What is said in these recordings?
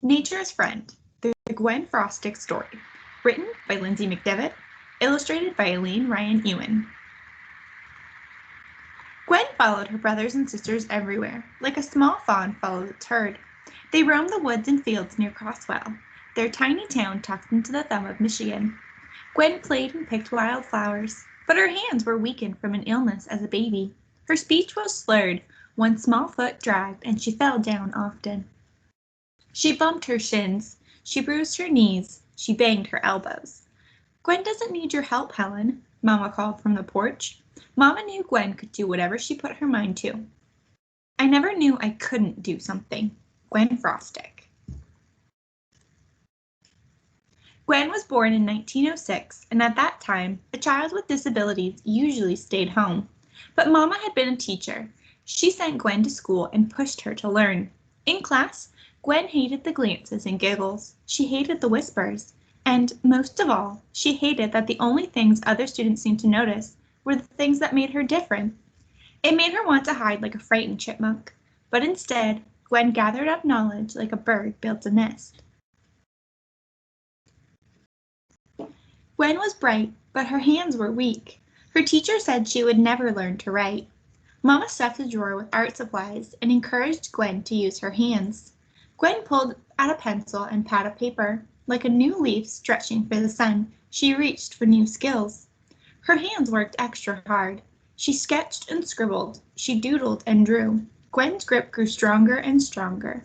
Nature's Friend, the Gwen Frostic story, written by Lindsey McDivitt, illustrated by Eileen Ewen. Gwen followed her brothers and sisters everywhere, like a small fawn follows its herd. They roamed the woods and fields near Crosswell, their tiny town tucked into the thumb of Michigan. Gwen played and picked wildflowers, but her hands were weakened from an illness as a baby. Her speech was slurred, one small foot dragged, and she fell down often. She bumped her shins, she bruised her knees, she banged her elbows. Gwen doesn't need your help, Helen, Mama called from the porch. Mama knew Gwen could do whatever she put her mind to. I never knew I couldn't do something. Gwen Frostic. Gwen was born in 1906, and at that time, a child with disabilities usually stayed home. But Mama had been a teacher. She sent Gwen to school and pushed her to learn. In class, Gwen hated the glances and giggles. She hated the whispers. And most of all, she hated that the only things other students seemed to notice were the things that made her different. It made her want to hide like a frightened chipmunk. But instead, Gwen gathered up knowledge like a bird builds a nest. Gwen was bright, but her hands were weak. Her teacher said she would never learn to write. Mama stuffed a drawer with art supplies and encouraged Gwen to use her hands. Gwen pulled out a pencil and pad of paper. Like a new leaf stretching for the sun, she reached for new skills. Her hands worked extra hard. She sketched and scribbled. She doodled and drew. Gwen's grip grew stronger and stronger.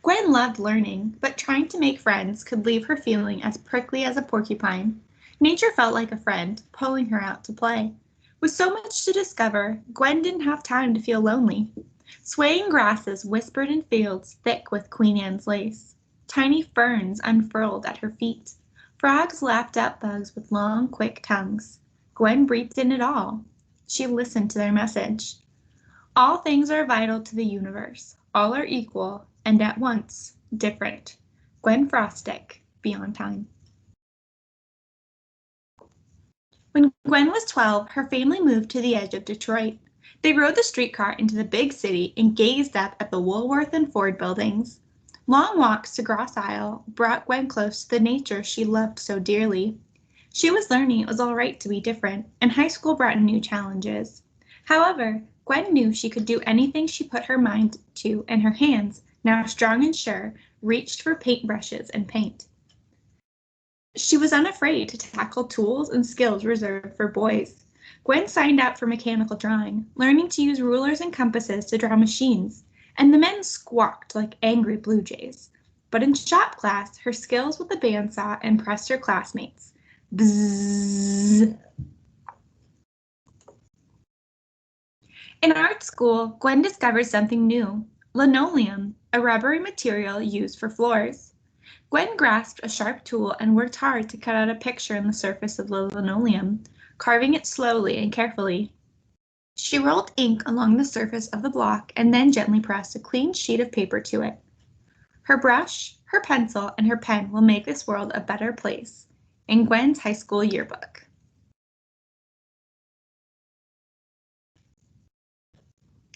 Gwen loved learning, but trying to make friends could leave her feeling as prickly as a porcupine. Nature felt like a friend, pulling her out to play. With so much to discover, Gwen didn't have time to feel lonely. Swaying grasses whispered in fields thick with Queen Anne's lace. Tiny ferns unfurled at her feet. Frogs lapped up bugs with long, quick tongues. Gwen breathed in it all. She listened to their message. All things are vital to the universe. All are equal, and at once, different. Gwen Frostic, Beyond Time. When Gwen was 12, her family moved to the edge of Detroit. They rode the streetcar into the big city and gazed up at the Woolworth and Ford buildings. Long walks to Grosse Isle brought Gwen close to the nature she loved so dearly. She was learning it was all right to be different, and high school brought new challenges. However, Gwen knew she could do anything she put her mind to, and her hands, now strong and sure, reached for paintbrushes and paint. She was unafraid to tackle tools and skills reserved for boys. Gwen signed up for mechanical drawing, learning to use rulers and compasses to draw machines, and the men squawked like angry blue jays. But in shop class, her skills with the bandsaw impressed her classmates. Bzzz. In art school, Gwen discovered something new, linoleum, a rubbery material used for floors. Gwen grasped a sharp tool and worked hard to cut out a picture on the surface of the linoleum, carving it slowly and carefully. She rolled ink along the surface of the block and then gently pressed a clean sheet of paper to it. Her brush, her pencil, and her pen will make this world a better place. In Gwen's high school yearbook.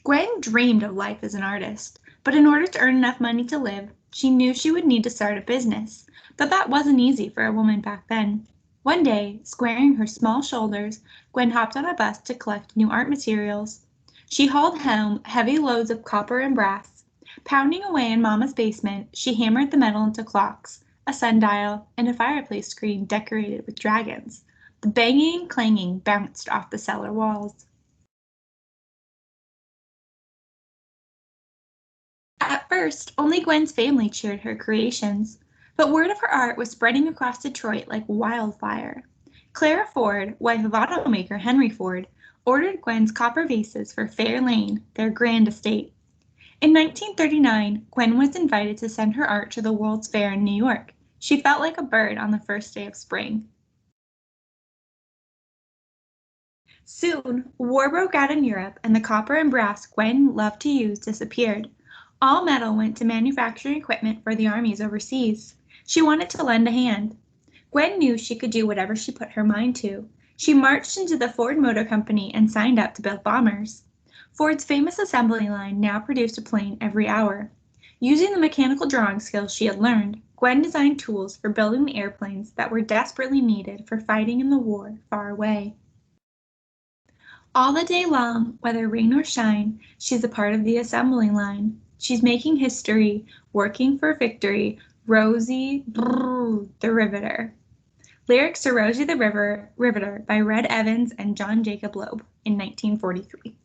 Gwen dreamed of life as an artist, but in order to earn enough money to live, she knew she would need to start a business, but that wasn't easy for a woman back then. One day, squaring her small shoulders, Gwen hopped on a bus to collect new art materials. She hauled home heavy loads of copper and brass. Pounding away in Mama's basement, she hammered the metal into clocks, a sundial, and a fireplace screen decorated with dragons. The banging and clanging bounced off the cellar walls. At first, only Gwen's family cheered her creations, but word of her art was spreading across Detroit like wildfire. Clara Ford, wife of automaker Henry Ford, ordered Gwen's copper vases for Fair Lane, their grand estate. In 1939, Gwen was invited to send her art to the World's Fair in New York. She felt like a bird on the first day of spring. Soon, war broke out in Europe, and the copper and brass Gwen loved to use disappeared. All metal went to manufacturing equipment for the armies overseas. She wanted to lend a hand. Gwen knew she could do whatever she put her mind to. She marched into the Ford Motor Company and signed up to build bombers. Ford's famous assembly line now produced a plane every hour. Using the mechanical drawing skills she had learned, Gwen designed tools for building the airplanes that were desperately needed for fighting in the war far away. All the day long, whether rain or shine, she's a part of the assembly line. She's making history, working for victory, Rosie the Riveter. Lyrics to Rosie the Riveter by Red Evans and John Jacob Loeb in 1943.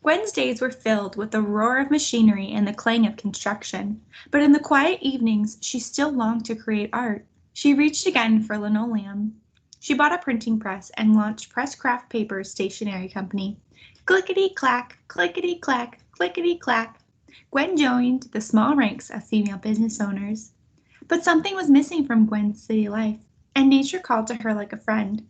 Gwen's days were filled with the roar of machinery and the clang of construction, but in the quiet evenings she still longed to create art. She reached again for linoleum. She bought a printing press and launched Press Craft Paper's stationery company. Clickety-clack, clickety-clack, clickety-clack. Gwen joined the small ranks of female business owners. But something was missing from Gwen's city life, and nature called to her like a friend.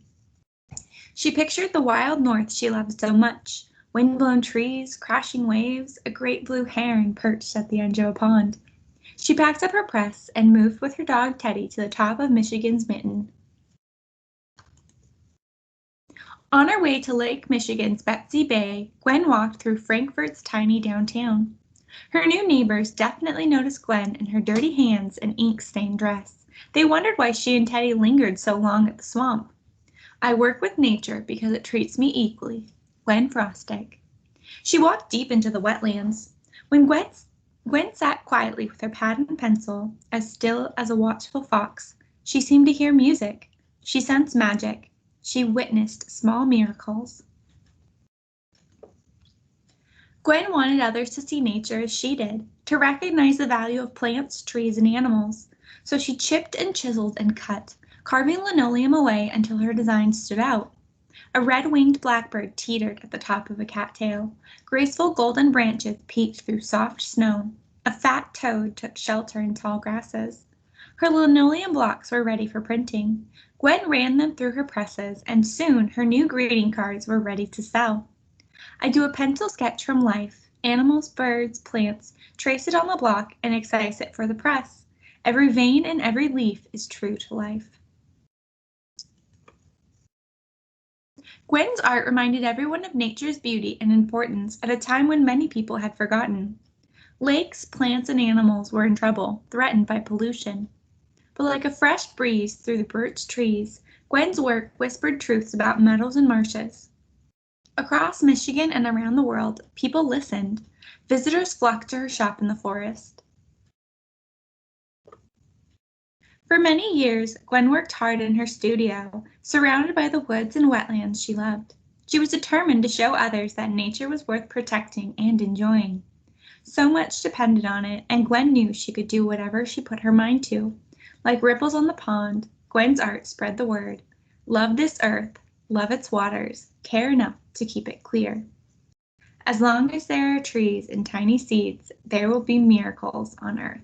She pictured the wild north she loved so much, wind-blown trees, crashing waves, a great blue heron perched at the edge of a pond. She packed up her press and moved with her dog Teddy to the top of Michigan's Mitten. On her way to Lake Michigan's Betsy Bay, Gwen walked through Frankfort's tiny downtown. Her new neighbors definitely noticed Gwen and her dirty hands and ink-stained dress. They wondered why she and Teddy lingered so long at the swamp. I work with nature because it treats me equally. Gwen Frostic. She walked deep into the wetlands. When Gwen sat quietly with her pad and pencil, as still as a watchful fox, she seemed to hear music. She sensed magic. She witnessed small miracles. Gwen wanted others to see nature as she did, to recognize the value of plants, trees, and animals. So she chipped and chiseled and cut, carving linoleum away until her design stood out. A red-winged blackbird teetered at the top of a cattail. Graceful golden branches peeked through soft snow. A fat toad took shelter in tall grasses. Her linoleum blocks were ready for printing. Gwen ran them through her presses, and soon her new greeting cards were ready to sell. I do a pencil sketch from life, animals, birds, plants, trace it on the block, and excise it for the press. Every vein and every leaf is true to life. Gwen's art reminded everyone of nature's beauty and importance at a time when many people had forgotten. Lakes, plants, and animals were in trouble, threatened by pollution. But like a fresh breeze through the birch trees, Gwen's work whispered truths about meadows and marshes. Across Michigan and around the world, people listened. Visitors flocked to her shop in the forest. For many years, Gwen worked hard in her studio, surrounded by the woods and wetlands she loved. She was determined to show others that nature was worth protecting and enjoying. So much depended on it, and Gwen knew she could do whatever she put her mind to. Like ripples on the pond, Gwen's art spread the word. Love this earth, love its waters, care enough to keep it clear. As long as there are trees and tiny seeds, there will be miracles on earth.